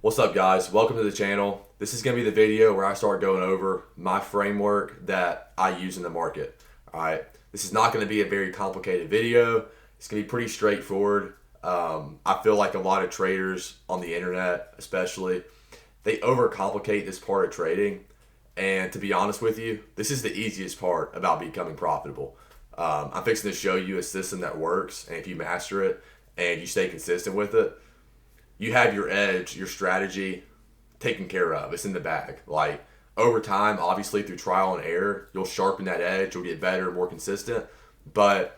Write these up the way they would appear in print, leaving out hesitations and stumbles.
What's up, guys? Welcome to the channel. This is going to be the video where I start going over my framework that I use in the market. All right, this is not going to be a very complicated video. It's going to be pretty straightforward. I feel like a lot of traders on the internet, especially, they overcomplicate this part of trading. And to be honest with you, this is the easiest part about becoming profitable. I'm fixing to show you a system that works, and if you master it and you stay consistent with it, you have your edge, your strategy taken care of. It's in the bag. Like, over time, obviously through trial and error, you'll sharpen that edge, you'll get better and more consistent. But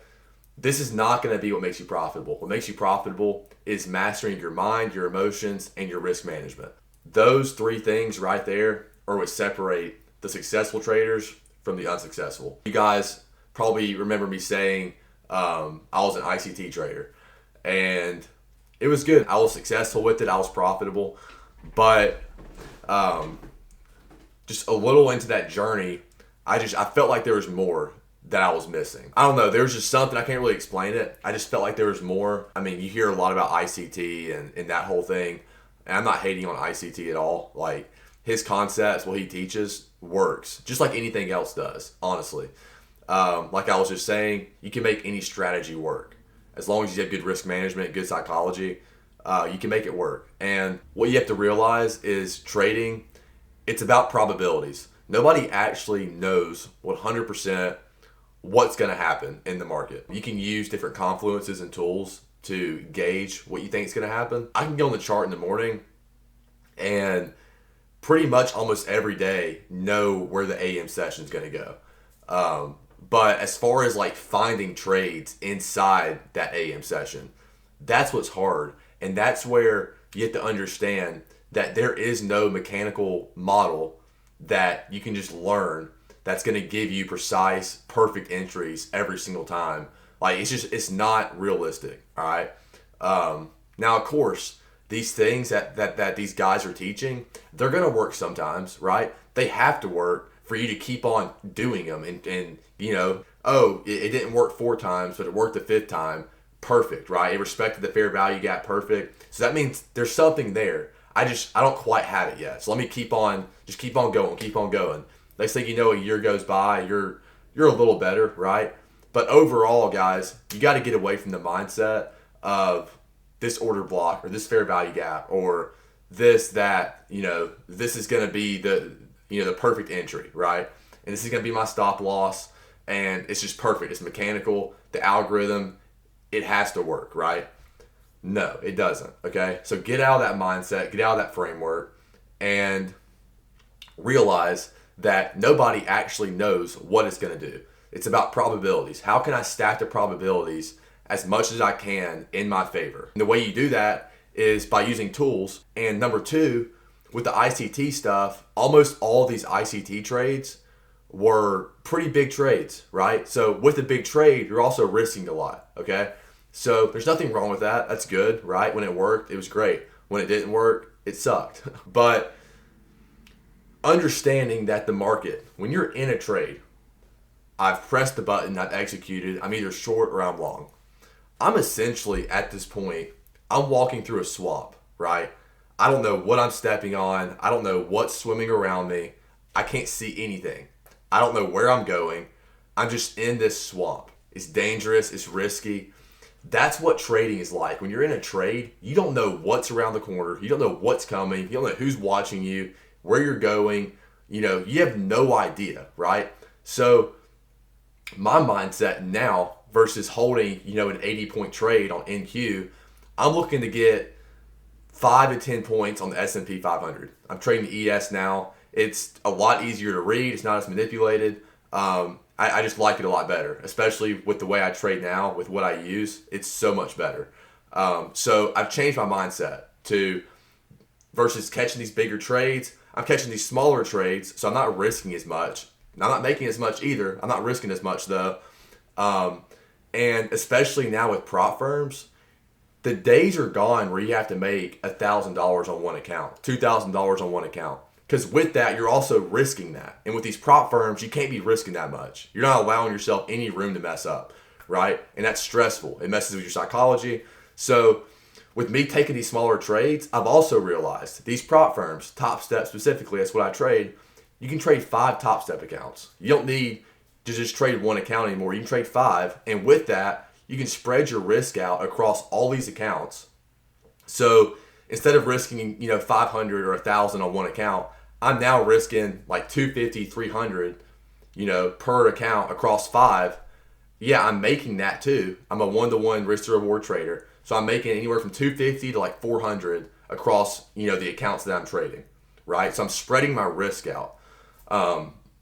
this is not going to be what makes you profitable. What makes you profitable is mastering your mind, your emotions, and your risk management. Those three things right there are what separate the successful traders from the unsuccessful. You guys probably remember me saying I was an ICT trader, and it was good. I was successful with it. I was profitable. But just a little into that journey, I felt like there was more that I was missing. I don't know. There was just something. I can't really explain it. I just felt like there was more. I mean, you hear a lot about ICT and that whole thing. And I'm not hating on ICT at all. Like, his concepts, what he teaches, works. Just like anything else does, honestly. Like I was just saying, you can make any strategy work. As long as you have good risk management, good psychology, you can make it work. And what you have to realize is trading, it's about probabilities. Nobody actually knows 100% what's going to happen in the market. You can use different confluences and tools to gauge what you think is going to happen. I can go on the chart in the morning and pretty much almost every day know where the AM session is going to go. But as far as like finding trades inside that AM session, that's what's hard. And that's where you have to understand that there is no mechanical model that you can just learn that's going to give you precise, perfect entries every single time. Like, it's not realistic. All right. Now, of course, these things that these guys are teaching, they're going to work sometimes, right? They have to work for you to keep on doing them. And you know, it didn't work 4 times, but it worked the 5th time. Perfect, right? It respected the fair value gap perfect. So that means there's something there. I don't quite have it yet. So let me keep on going. Next thing you know, a year goes by, you're a little better, right? But overall, guys, you got to get away from the mindset of this order block or this fair value gap or this, that, this is going to be the perfect entry, right? And this is going to be my stop loss, and it's just perfect. It's mechanical. The algorithm, it has to work, right? No, it doesn't, okay? So get out of that mindset, get out of that framework, and realize that nobody actually knows what it's going to do. It's about probabilities. How can I stack the probabilities as much as I can in my favor? And the way you do that is by using tools. And number 2, with the ICT stuff, almost all these ICT trades were pretty big trades, right? So with a big trade, you're also risking a lot, okay? So there's nothing wrong with that. That's good, right? When it worked, it was great. When it didn't work, it sucked. But understanding that the market, when you're in a trade, I've pressed the button, I've executed, I'm either short or I'm long. I'm essentially, at this point, I'm walking through a swamp, right? I don't know what I'm stepping on. I don't know what's swimming around me. I can't see anything. I don't know where I'm going. I'm just in this swamp. It's dangerous. It's risky. That's what trading is like. When you're in a trade, you don't know what's around the corner. You don't know what's coming. You don't know who's watching you, where you're going. You have no idea, right? So my mindset now versus holding, an 80-point trade on NQ, I'm looking to get 5 to 10 points on the S&P 500. I'm trading the ES now. It's a lot easier to read. It's not as manipulated. I just like it a lot better, especially with the way I trade now, with what I use. It's so much better. So I've changed my mindset to versus catching these bigger trades, I'm catching these smaller trades, so I'm not risking as much. I'm not making as much either. I'm not risking as much though. And especially now with prop firms, the days are gone where you have to make $1,000 on one account, $2,000 on one account. Because with that, you're also risking that. And with these prop firms, you can't be risking that much. You're not allowing yourself any room to mess up, right? And that's stressful. It messes with your psychology. So with me taking these smaller trades, I've also realized these prop firms, Top Step specifically, that's what I trade. You can trade 5 Top Step accounts. You don't need to just trade 1 account anymore. You can trade 5. And with that, you can spread your risk out across all these accounts. So instead of risking, 500 or 1,000 on 1 account, I'm now risking like 250, 300, per account across 5. Yeah, I'm making that too. I'm a 1-to-1 risk to reward trader. So I'm making anywhere from 250 to like 400 across, the accounts that I'm trading, right? So I'm spreading my risk out.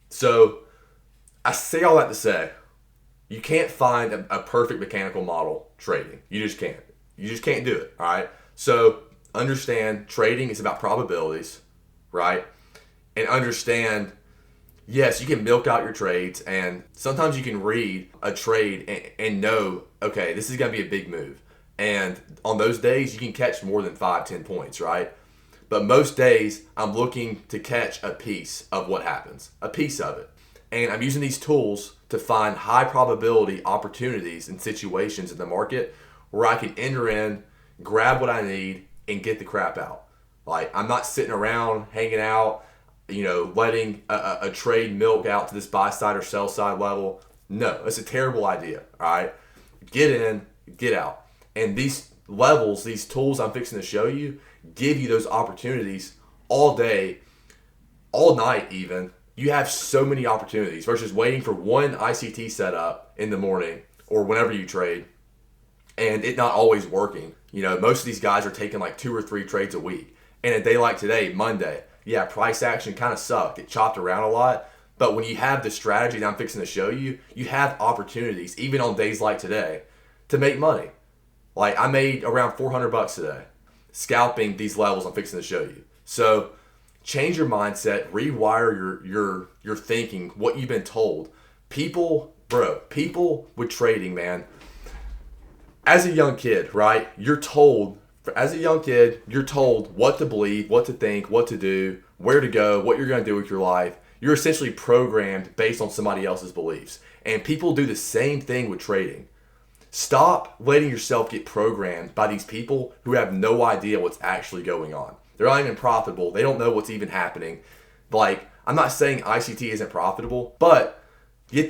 So I say all that to say, you can't find a perfect mechanical model trading. You just can't. You just can't do it, all right? So understand trading is about probabilities, right? And understand, yes, you can milk out your trades, and sometimes you can read a trade and know, okay, this is going to be a big move. And on those days, you can catch more than 5-10 points, right? But most days, I'm looking to catch a piece of what happens, a piece of it. And I'm using these tools to find high probability opportunities and situations in the market where I can enter in, grab what I need, and get the crap out. Like, I'm not sitting around, hanging out, letting a trade milk out to this buy side or sell side level. No, it's a terrible idea, all right? Get in, get out. And these levels, these tools I'm fixing to show you, give you those opportunities all day, all night even. You have so many opportunities versus waiting for one ICT setup in the morning or whenever you trade and it not always working. Most of these guys are taking like 2 or 3 trades a week. And a day like today, Monday, yeah, price action kind of sucked. It chopped around a lot. But when you have the strategy that I'm fixing to show you, you have opportunities, even on days like today, to make money. Like, I made around $400 today scalping these levels I'm fixing to show you. So change your mindset, rewire your thinking, what you've been told. People with trading, man, as a young kid, right? As a young kid, you're told what to believe, what to think, what to do, where to go, what you're going to do with your life. You're essentially programmed based on somebody else's beliefs. And people do the same thing with trading. Stop letting yourself get programmed by these people who have no idea what's actually going on. They're not even profitable. They don't know what's even happening. Like, I'm not saying ICT isn't profitable, but you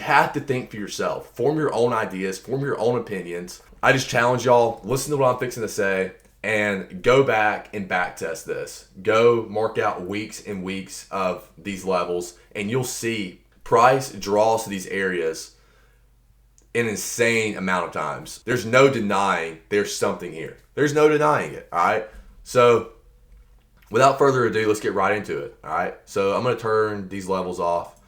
have to think for yourself. Form your own ideas, form your own opinions. I just challenge y'all, listen to what I'm fixing to say, and go back and back test this. Go mark out weeks and weeks of these levels, and you'll see price draws to these areas an insane amount of times. There's no denying there's something here. There's no denying it, all right? So without further ado, let's get right into it, all right? So I'm going to turn these levels off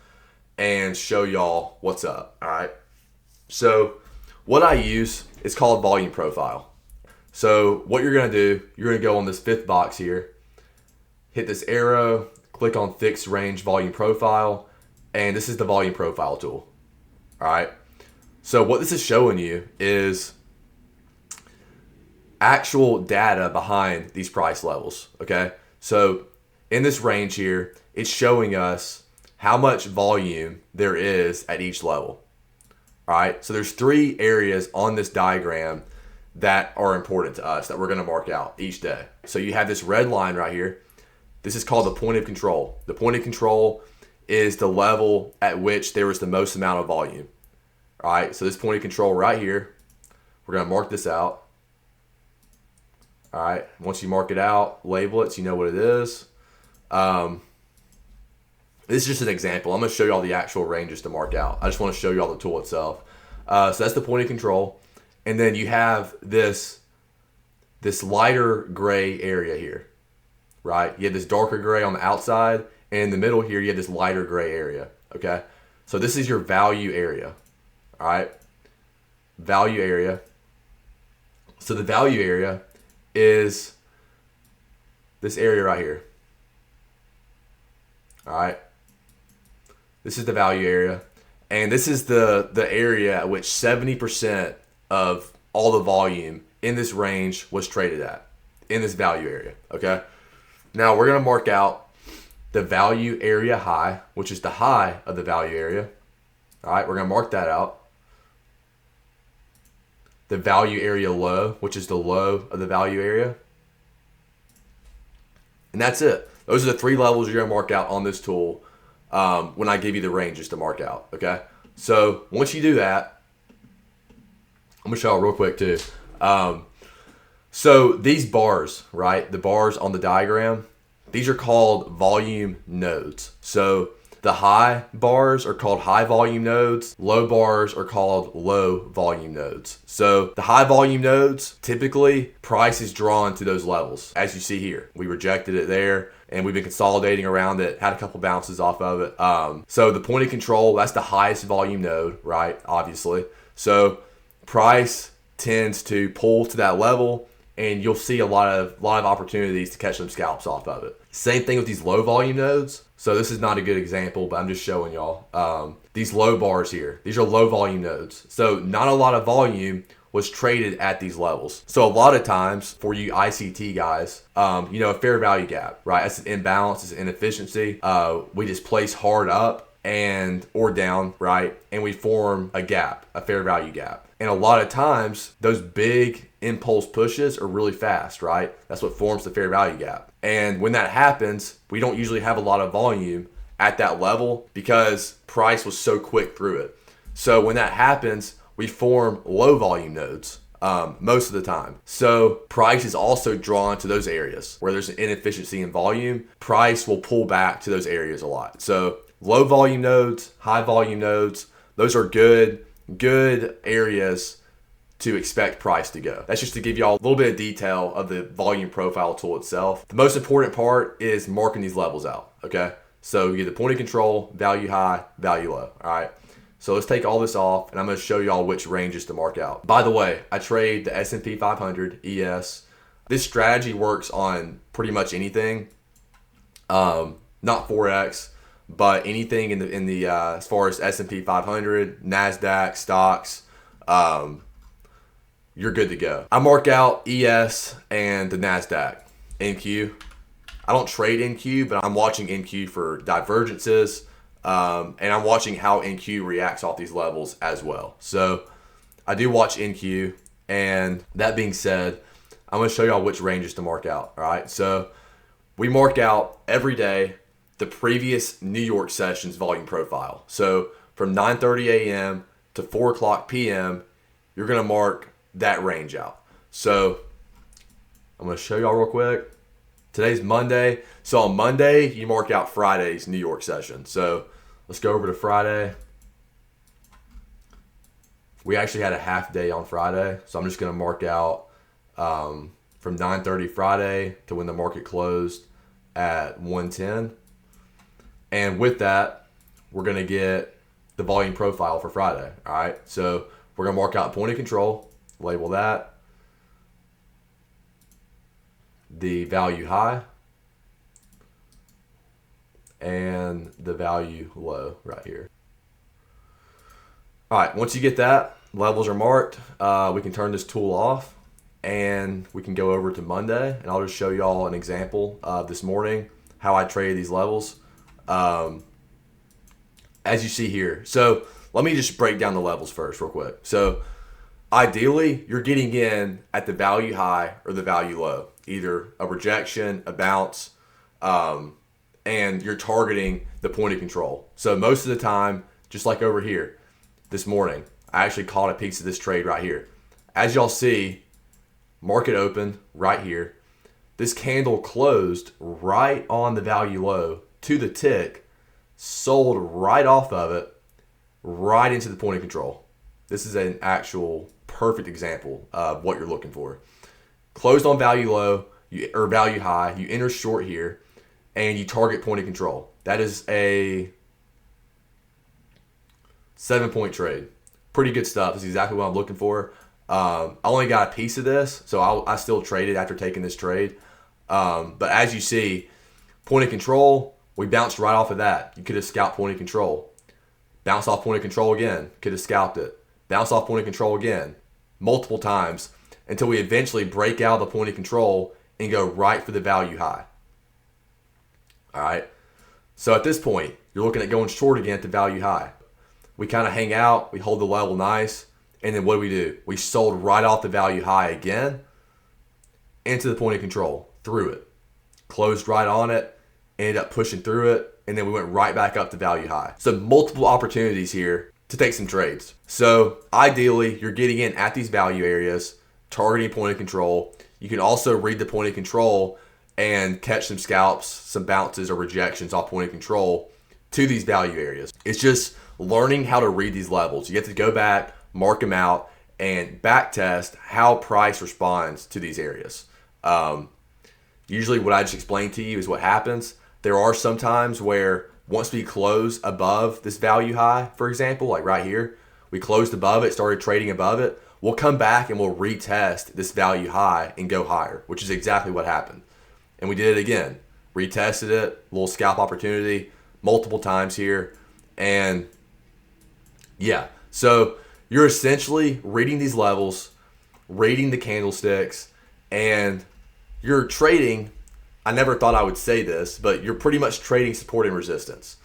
and show y'all what's up, all right? So what I use is called volume profile. So what you're going to do, you're going to go on this 5th box here, hit this arrow, click on fixed range volume profile, and this is the volume profile tool, all right? So what this is showing you is actual data behind these price levels, okay? So in this range here, it's showing us how much volume there is at each level, all right? So there's 3 areas on this diagram that are important to us that we're gonna mark out each day. So you have this red line right here. This is called the point of control. The point of control is the level at which there was the most amount of volume. All right, so this point of control right here, we're going to mark this out. All right, once you mark it out, label it so you know what it is. This is just an example. I'm going to show you all the actual ranges to mark out. I just want to show you all the tool itself. So that's the point of control. And then you have this lighter gray area here, right? You have this darker gray on the outside, and in the middle here, you have this lighter gray area, okay? So this is your value area. All right, value area. So the value area is this area right here. All right, this is the value area, and this is the area at which 70% of all the volume in this range was traded at, in this value area, okay? Now we're gonna mark out the value area high, which is the high of the value area. All right, we're gonna mark that out. the value area low, which is the low of the value area. And that's it. Those are the 3 levels you're going to mark out on this tool when I give you the ranges to mark out, okay? So once you do that, I'm going to show you real quick too. So these bars, right, the bars on the diagram, these are called volume nodes. So the high bars are called high volume nodes. Low bars are called low volume nodes. So the high volume nodes, typically price is drawn to those levels. As you see here, we rejected it there and we've been consolidating around it, had a couple bounces off of it. So the point of control, that's the highest volume node, right? Obviously. So price tends to pull to that level, and you'll see a lot of opportunities to catch some scalps off of it. Same thing with these low volume nodes. So this is not a good example, but I'm just showing y'all. These low bars here, these are low volume nodes. So not a lot of volume was traded at these levels. So a lot of times for you ICT guys, a fair value gap, right? That's an imbalance, it's an inefficiency. We just place hard up or down, right? And we form a gap, a fair value gap. And a lot of times those big impulse pushes are really fast, right? That's what forms the fair value gap. And when that happens, we don't usually have a lot of volume at that level because price was so quick through it. So when that happens, we form low volume nodes most of the time. So price is also drawn to those areas where there's an inefficiency in volume. Price will pull back to those areas a lot. So low volume nodes, high volume nodes, those are good areas to expect price to go. That's just to give y'all a little bit of detail of the volume profile tool itself. The most important part is marking these levels out, okay? So you get the point of control, value high, value low, all right? So let's take all this off, and I'm going to show y'all which ranges to mark out. By the way, I trade the S&P 500 ES. This strategy works on pretty much anything, not Forex, but anything in the as far as S&P 500, NASDAQ, stocks, you're good to go. I mark out ES and the NASDAQ, NQ. I don't trade NQ, but I'm watching NQ for divergences, and I'm watching how NQ reacts off these levels as well. So I do watch NQ, and that being said, I'm going to show y'all which ranges to mark out, all right? So we mark out every day the previous New York session's volume profile. So from 9:30 a.m. to 4 o'clock p.m., you're going to mark that range out. So I'm going to show y'all real quick. Today's Monday. So on Monday, you mark out Friday's New York session. So let's go over to Friday. We actually had a half day on Friday. So I'm just going to mark out from 9:30 Friday to when the market closed at 1:10. And with that, we're going to get the volume profile for Friday. All right. So we're going to mark out point of control, label that, the value high, and the value low right here. All right. Once you get that, levels are marked. We can turn this tool off and we can go over to Monday, and I'll just show y'all an example of this morning, how I traded these levels. As you see here. So let me just break down the levels first real quick. So ideally, you're getting in at the value high or the value low, either a rejection, a bounce, and you're targeting the point of control. So most of the time, just like over here this morning, I actually caught a piece of this trade right here. As y'all see, market opened right here. This candle closed right on the value low to the tick, sold right off of it, right into the point of control. This is an actual perfect example of what you're looking for. Closed on value low or value high, you enter short here, and you target point of control. That is a 7-point trade. Pretty good stuff. This is exactly what I'm looking for. I only got a piece of this, so I still traded after taking this trade. But as you see, point of control, we bounced right off of that. You could have scalped point of control. Bounce off point of control again. Could have scalped it. Bounce off point of control again. Multiple times until we eventually break out of the point of control and go right for the value high. All right. So at this point, you're looking at going short again at the value high. We kind of hang out. We hold the level nice. And then what do? We sold right off the value high again into the point of control, through it. Closed right on it, ended up pushing through it, and then we went right back up to value high. So multiple opportunities here to take some trades. So ideally, you're getting in at these value areas, targeting point of control. You can also read the point of control and catch some scalps, some bounces or rejections off point of control to these value areas. It's just learning how to read these levels. You have to go back, mark them out, and back test how price responds to these areas. Usually what I just explained to you is what happens. There are some times where once we close above this value high, for example, like right here, we closed above it, started trading above it, we'll come back and we'll retest this value high and go higher, which is exactly what happened. And we did it again, retested it, little scalp opportunity multiple times here. And yeah, so you're essentially reading these levels, reading the candlesticks, and you're trading. I never thought I would say this, but you're pretty much trading support and resistance.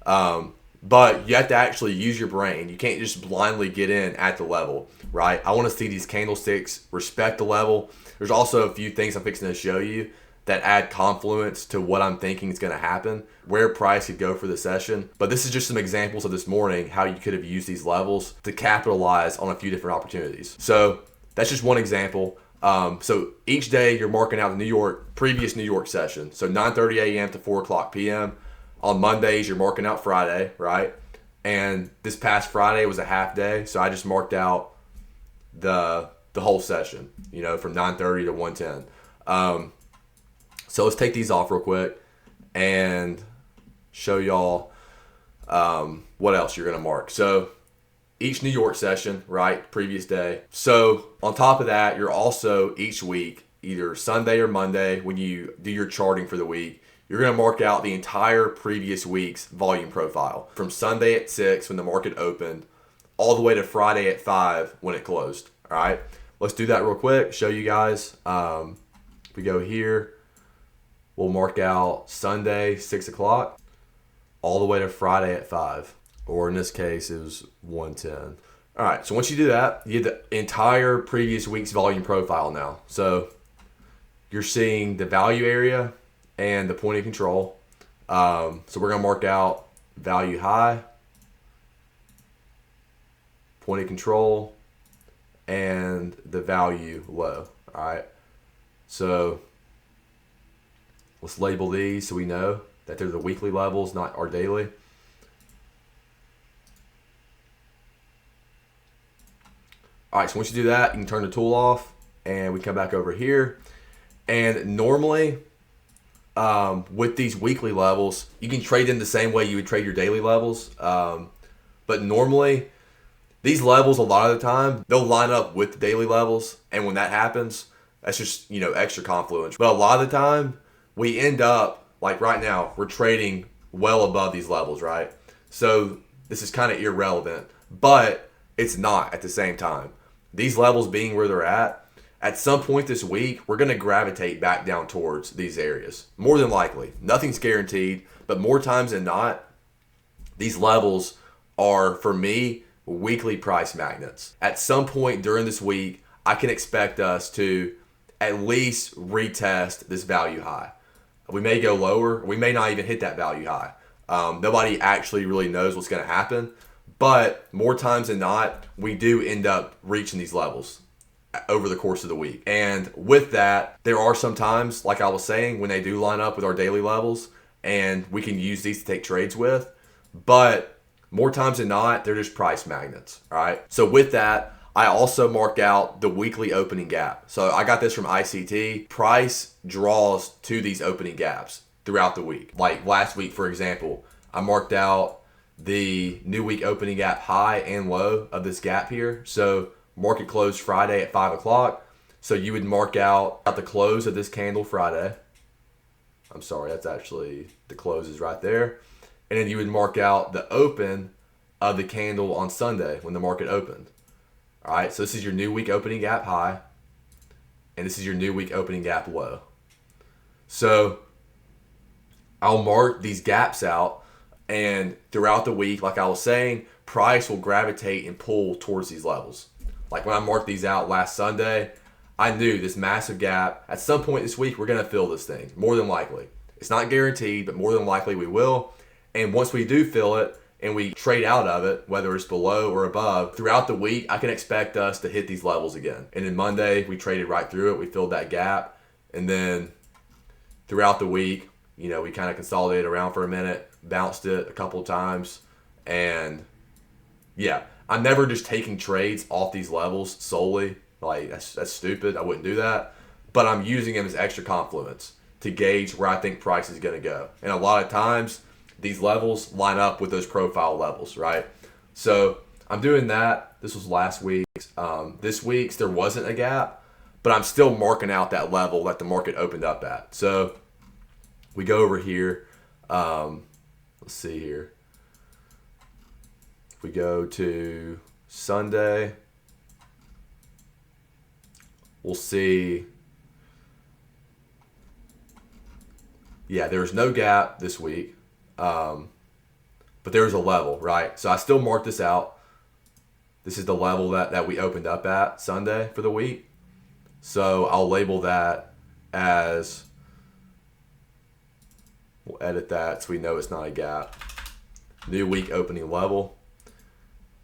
But you have to actually use your brain. You can't just blindly get in at the level, right? I want to see these candlesticks respect the level. There's also a few things I'm fixing to show you that add confluence to what I'm thinking is going to happen, where price could go for the session. But this is just some examples of this morning, how you could have used these levels to capitalize on a few different opportunities. So that's just one example. So each day you're marking out the previous New York session. So 9:30 a.m. to 4 o'clock p.m. On Mondays, you're marking out Friday, right? And this past Friday was a half day. So I just marked out the whole session, from 9:30 to 1:10. So let's take these off real quick and show y'all what else you're going to mark. So each New York session, right, previous day. So on top of that, you're also each week, either Sunday or Monday, when you do your charting for the week, you're going to mark out the entire previous week's volume profile from Sunday at 6 when the market opened all the way to Friday at 5 when it closed. All right, let's do that real quick, show you guys. If we go here, we'll mark out Sunday, 6 o'clock, all the way to Friday at 5. Or in this case, it was 1:10. All right, so once you do that, you get the entire previous week's volume profile now. So you're seeing the value area and the point of control. So we're going to mark out value high, point of control, and the value low. All right, so let's label these so we know that they're the weekly levels, not our daily. All right, so once you do that, you can turn the tool off, and we come back over here. And normally, with these weekly levels, you can trade them the same way you would trade your daily levels. But normally, these levels, a lot of the time, they'll line up with the daily levels. And when that happens, that's just, extra confluence. But a lot of the time, we end up, like right now, we're trading well above these levels, right? So this is kind of irrelevant, but it's not at the same time. These levels being where they're at some point this week, we're going to gravitate back down towards these areas. More than likely. Nothing's guaranteed, but more times than not, these levels are, for me, weekly price magnets. At some point during this week, I can expect us to at least retest this value high. We may go lower. We may not even hit that value high. Nobody actually really knows what's going to happen. But more times than not, we do end up reaching these levels over the course of the week. And with that, there are some times, like I was saying, when they do line up with our daily levels, and we can use these to take trades with. But more times than not, they're just price magnets. All right. So with that, I also mark out the weekly opening gap. So I got this from ICT. Price draws to these opening gaps throughout the week. Like last week, for example, I marked out the new week opening gap high and low of this gap here. So market closed Friday at 5 o'clock. So you would mark out at the close of this candle Friday. I'm sorry, that's actually the close is right there. And then you would mark out the open of the candle on Sunday when the market opened. All right, so this is your new week opening gap high, and this is your new week opening gap low. So I'll mark these gaps out. And throughout the week, like I was saying, price will gravitate and pull towards these levels. Like when I marked these out last Sunday, I knew this massive gap. At some point this week, we're going to fill this thing, more than likely. It's not guaranteed, but more than likely we will. And once we do fill it and we trade out of it, whether it's below or above, throughout the week, I can expect us to hit these levels again. And then Monday, we traded right through it. We filled that gap. And then throughout the week, we kind of consolidated around for a minute, bounced it a couple of times. And yeah, I'm never just taking trades off these levels solely. Like, that's stupid. I wouldn't do that. But I'm using them as extra confluence to gauge where I think price is going to go. And a lot of times, these levels line up with those profile levels, right? So I'm doing that. This was last week's. This week's, there wasn't a gap, but I'm still marking out that level that the market opened up at. So we go over here. Let's see here. We go to Sunday. We'll see. Yeah, there was no gap this week, but there was a level, right? So I still marked this out. This is the level that we opened up at Sunday for the week. So I'll label that as, we'll edit that so we know it's not a gap. New week opening level.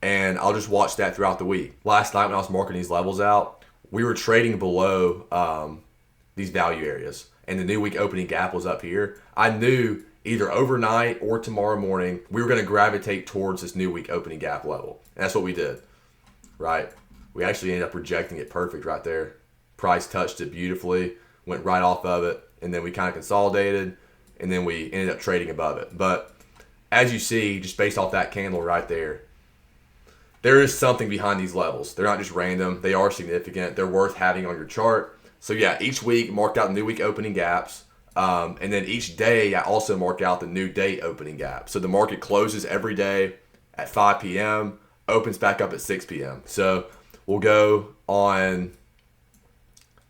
And I'll just watch that throughout the week. Last night when I was marking these levels out, we were trading below these value areas. And the new week opening gap was up here. I knew either overnight or tomorrow morning, we were going to gravitate towards this new week opening gap level. And that's what we did, right? We actually ended up rejecting it perfect right there. Price touched it beautifully, went right off of it, and then we kind of consolidated, and then we ended up trading above it. But as you see, just based off that candle right there, there is something behind these levels. They're not just random. They are significant. They're worth having on your chart. So yeah, each week marked out new week opening gaps. And then each day I also mark out the new day opening gap. So the market closes every day at 5 p.m., opens back up at 6 p.m. So we'll go on,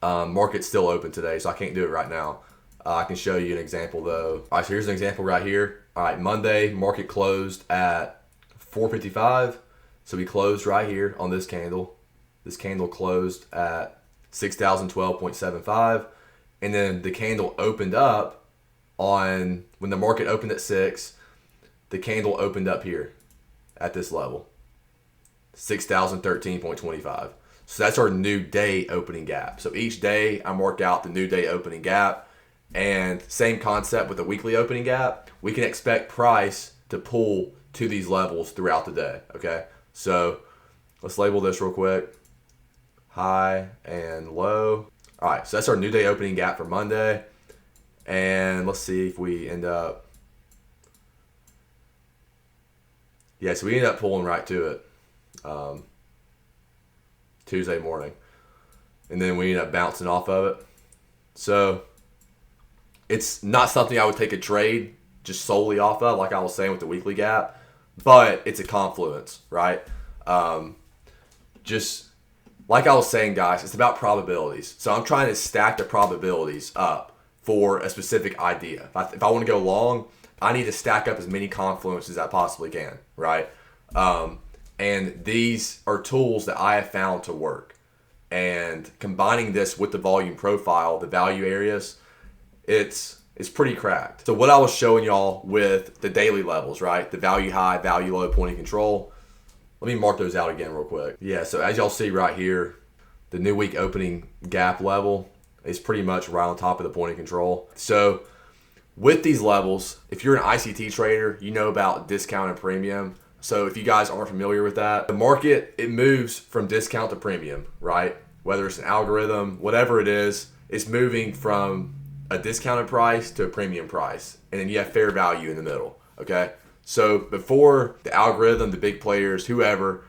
market's still open today, so I can't do it right now. I can show you an example though. All right, so here's an example right here. All right, Monday, market closed at 4:55. So we closed right here on this candle. This candle closed at 6,012.75. And then the candle opened up on, when the market opened at 6, the candle opened up here at this level, 6,013.25. So that's our new day opening gap. So each day I mark out the new day opening gap, and same concept with the weekly opening gap. We can expect price to pull to these levels throughout the day, okay? So let's label this real quick. High and low. All right, so that's our new day opening gap for Monday. And let's see if we end up. Yeah, so we ended up pulling right to it Tuesday morning. And then we ended up bouncing off of it. So it's not something I would take a trade just solely off of, like I was saying with the weekly gap, but it's a confluence, right? Just like I was saying, guys, it's about probabilities. So I'm trying to stack the probabilities up for a specific idea. If I want to go long, I need to stack up as many confluences as I possibly can, right? And these are tools that I have found to work. And combining this with the volume profile, the value areas, it's pretty cracked. So what I was showing y'all with the daily levels, right? The value high, value low, point of control. Let me mark those out again real quick. Yeah, so as y'all see right here, the new week opening gap level is pretty much right on top of the point of control. So with these levels, if you're an ICT trader, you know about discount and premium. So if you guys aren't familiar with that, the market, it moves from discount to premium, right? Whether it's an algorithm, whatever it is, it's moving from a discounted price to a premium price. And then you have fair value in the middle, okay? So before the algorithm, the big players, whoever,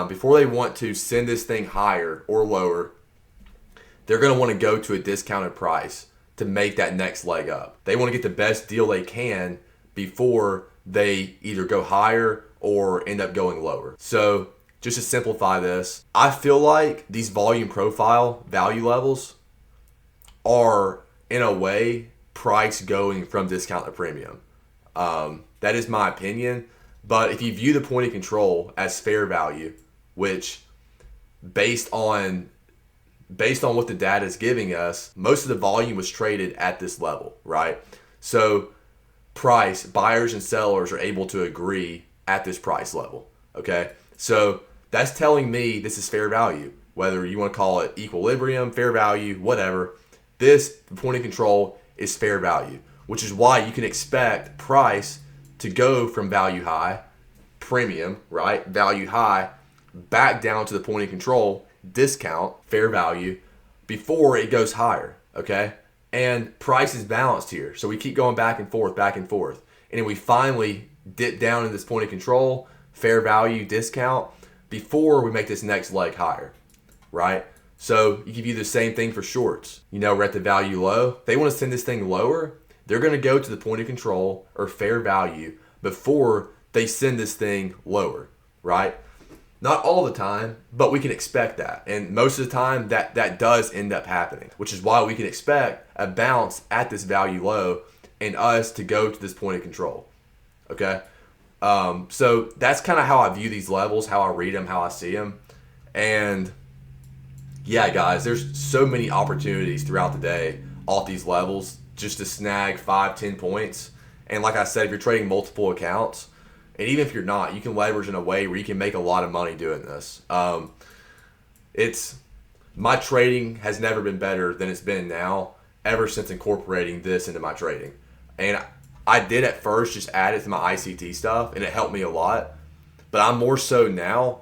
before they want to send this thing higher or lower, they're going to want to go to a discounted price to make that next leg up. They want to get the best deal they can before they either go higher or end up going lower. So just to simplify this, I feel like these volume profile value levels are, in a way, price going from discount to premium. That is my opinion. But if you view the point of control as fair value, which based on what the data is giving us, most of the volume was traded at this level, right? So buyers and sellers are able to agree at this price level, okay? So that's telling me this is fair value, whether you want to call it equilibrium, fair value, whatever. The point of control is fair value, which is why you can expect price to go from value high, premium, right? Value high, back down to the point of control, discount, fair value, before it goes higher, okay? And price is balanced here. So we keep going back and forth. And then we finally dip down in this point of control, fair value, discount, before we make this next leg higher, right? So you can view the same thing for shorts. We're at the value low. They want to send this thing lower. They're going to go to the point of control or fair value before they send this thing lower, right? Not all the time, but we can expect that. And most of the time that does end up happening, which is why we can expect a bounce at this value low and us to go to this point of control, okay? So that's kind of how I view these levels, how I read them, how I see them. And yeah, guys, there's so many opportunities throughout the day off these levels just to snag 5-10 points. And like I said, if you're trading multiple accounts, and even if you're not, you can leverage in a way where you can make a lot of money doing this. My trading has never been better than it's been now, ever since incorporating this into my trading. And I did at first just add it to my ICT stuff, and it helped me a lot. But I'm more so now,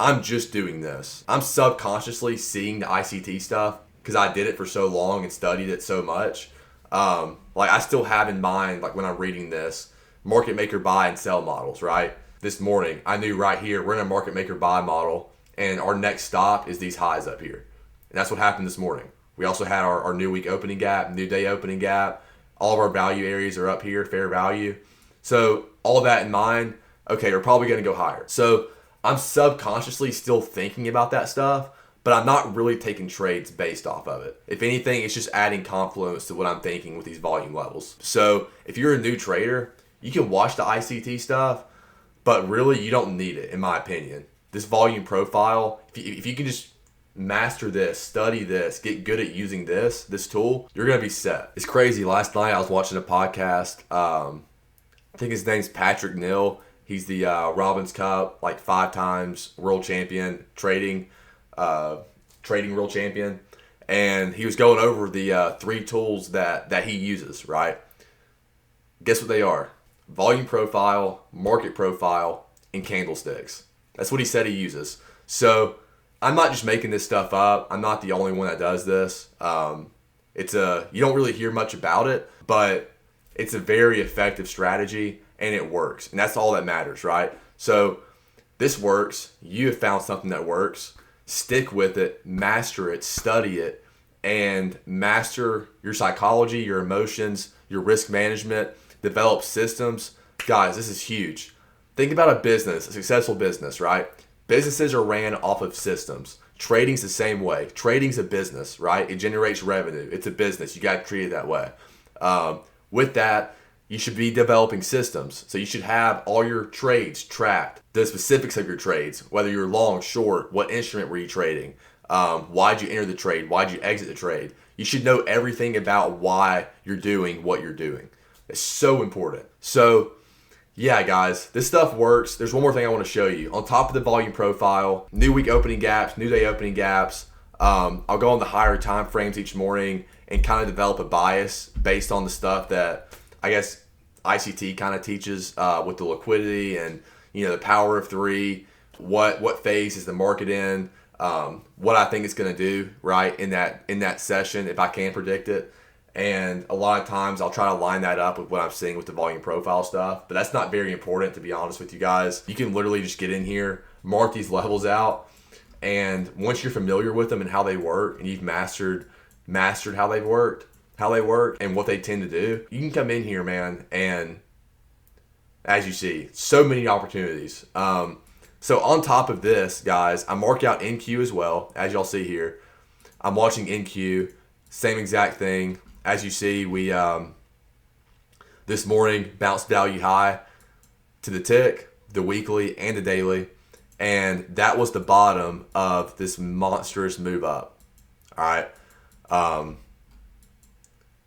I'm just doing this. I'm subconsciously seeing the ICT stuff because I did it for so long and studied it so much. Like I still have in mind, like when I'm reading this, market maker buy and sell models, right? This morning, I knew right here, we're in a market maker buy model, and our next stop is these highs up here. And that's what happened this morning. We also had our new week opening gap, new day opening gap. All of our value areas are up here, fair value. So all that in mind, okay, we're probably going to go higher. So I'm subconsciously still thinking about that stuff, but I'm not really taking trades based off of it. If anything, it's just adding confluence to what I'm thinking with these volume levels. So if you're a new trader, you can watch the ICT stuff, but really you don't need it, in my opinion. This volume profile, if you can just master this, study this, get good at using this tool, you're going to be set. It's crazy. Last night I was watching a podcast. I think his name's Patrick Neal. He's the Robbins Cup, like 5 times world champion, trading world champion. And he was going over the 3 tools that he uses, right? Guess what they are? Volume profile, market profile, and candlesticks. That's what he said he uses. So I'm not just making this stuff up. I'm not the only one that does this. You don't really hear much about it, but it's a very effective strategy and it works. And that's all that matters, right? So this works. You have found something that works. Stick with it, master it, study it, and master your psychology, your emotions, your risk management, develop systems. Guys, this is huge. Think about a business, a successful business, right? Businesses are ran off of systems. Trading's the same way. Trading's a business, right? It generates revenue. It's a business. You got to treat it that way. With that, you should be developing systems. So you should have all your trades tracked, the specifics of your trades, whether you're long, short, what instrument were you trading, why'd you enter the trade, why'd you exit the trade. You should know everything about why you're doing what you're doing. It's so important. So yeah, guys, this stuff works. There's one more thing I want to show you. On top of the volume profile, new week opening gaps, new day opening gaps, I'll go on the higher time frames each morning and kind of develop a bias based on the stuff that I guess ICT kind of teaches with the liquidity and the power of 3, what phase is the market in, what I think it's going to do right in that session if I can predict it. And a lot of times I'll try to line that up with what I'm seeing with the volume profile stuff. But that's not very important, to be honest with you guys. You can literally just get in here, mark these levels out, and once you're familiar with them and how they work, and you've mastered how they work, and what they tend to do, you can come in here, man, and as you see, so many opportunities. So on top of this, guys, I mark out NQ as well, as y'all see here. I'm watching NQ, same exact thing. As you see, we this morning bounced value high to the tick, the weekly and the daily, and that was the bottom of this monstrous move up. All right.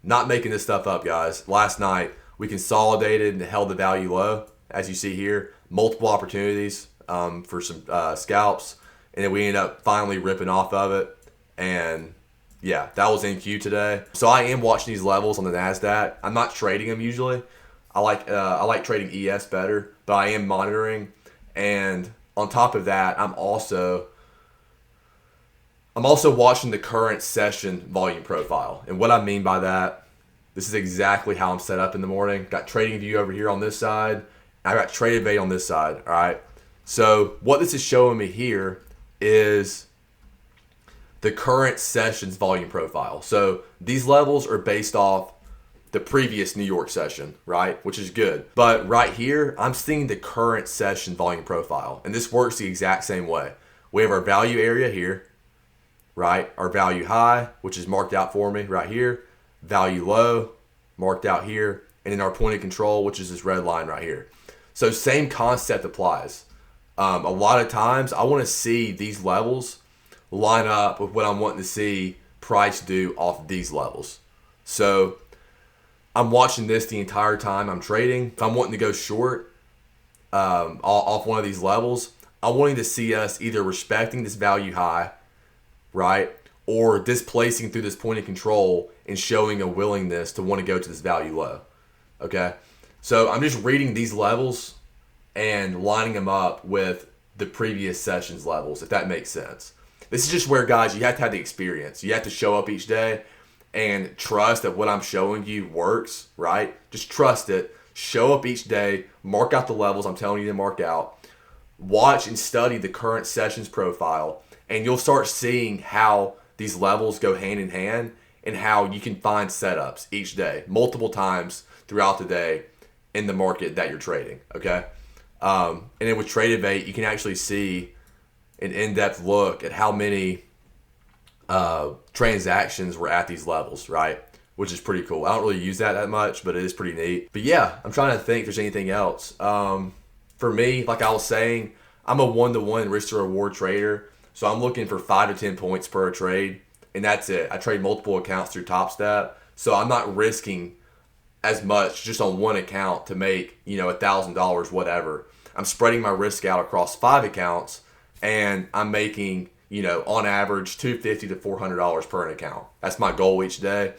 Not making this stuff up, guys. Last night, we consolidated and held the value low, as you see here. Multiple opportunities for some scalps, and then we ended up finally ripping off of it. And yeah, that was in queue today. So I am watching these levels on the NASDAQ. I'm not trading them usually. I like trading ES better, but I am monitoring. And on top of that, I'm also watching the current session volume profile. And what I mean by that, this is exactly how I'm set up in the morning. Got trading view over here on this side. I got traded bait on this side. All right. So what this is showing me here is the current session's volume profile. So these levels are based off the previous New York session, right? Which is good. But right here, I'm seeing the current session volume profile. And this works the exact same way. We have our value area here, right? Our value high, which is marked out for me right here. Value low, marked out here. And then our point of control, which is this red line right here. So same concept applies. A lot of times, I want to see these levels line up with what I'm wanting to see price do off these levels. So I'm watching this the entire time I'm trading. If I'm wanting to go short off one of these levels, I'm wanting to see us either respecting this value high, right, or displacing through this point of control and showing a willingness to want to go to this value low. Okay, so I'm just reading these levels and lining them up with the previous session's levels, if that makes sense. This is just where, guys, you have to have the experience. You have to show up each day and trust that what I'm showing you works, right? Just trust it. Show up each day. Mark out the levels I'm telling you to mark out. Watch and study the current sessions profile, and you'll start seeing how these levels go hand in hand and how you can find setups each day, multiple times throughout the day in the market that you're trading, okay? And then with Tradevate, you can actually see an in-depth look at how many transactions were at these levels, right? Which is pretty cool. I don't really use that much, but it is pretty neat. But yeah, I'm trying to think if there's anything else. For me, like I was saying, I'm a one-to-one risk to reward trader. So I'm looking for 5 to 10 points per trade, and that's it. I trade multiple accounts through Top Step. So I'm not risking as much just on one account to make, $1,000, whatever. I'm spreading my risk out across 5 accounts, and I'm making, on average $250 to $400 per an account. That's my goal each day.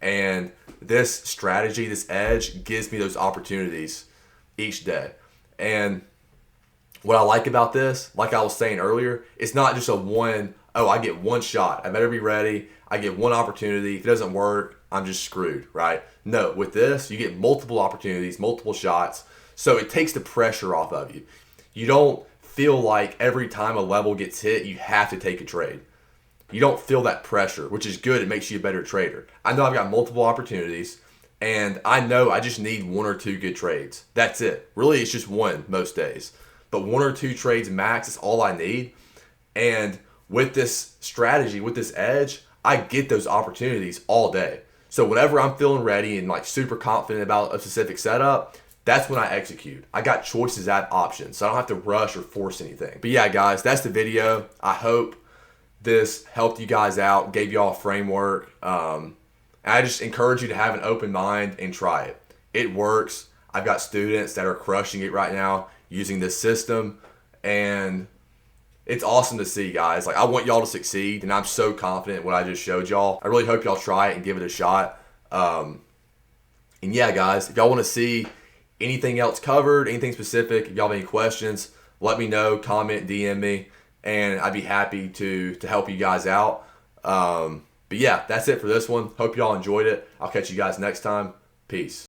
And this strategy, this edge, gives me those opportunities each day. And what I like about this, like I was saying earlier, it's not just I get one shot. I better be ready. I get one opportunity. If it doesn't work, I'm just screwed, right? No, with this, you get multiple opportunities, multiple shots. So it takes the pressure off of you. You don't feel like every time a level gets hit, you have to take a trade. You don't feel that pressure, which is good. It makes you a better trader. I know I've got multiple opportunities, and I know I just need 1 or 2 good trades. That's it. Really, it's just one most days. But 1 or 2 trades max is all I need. And with this strategy, with this edge, I get those opportunities all day. So whenever I'm feeling ready and like super confident about a specific setup, that's when I execute. I got choices, I have options, so I don't have to rush or force anything. But yeah, guys, that's the video. I hope this helped you guys out, gave you all a framework. I just encourage you to have an open mind and try it. It works. I've got students that are crushing it right now using this system, and it's awesome to see, guys. Like, I want y'all to succeed, and I'm so confident in what I just showed y'all. I really hope y'all try it and give it a shot. And yeah, guys, if y'all want to see anything else covered, anything specific, if y'all have any questions, let me know, comment, DM me, and I'd be happy to help you guys out. But yeah, that's it for this one. Hope y'all enjoyed it. I'll catch you guys next time. Peace.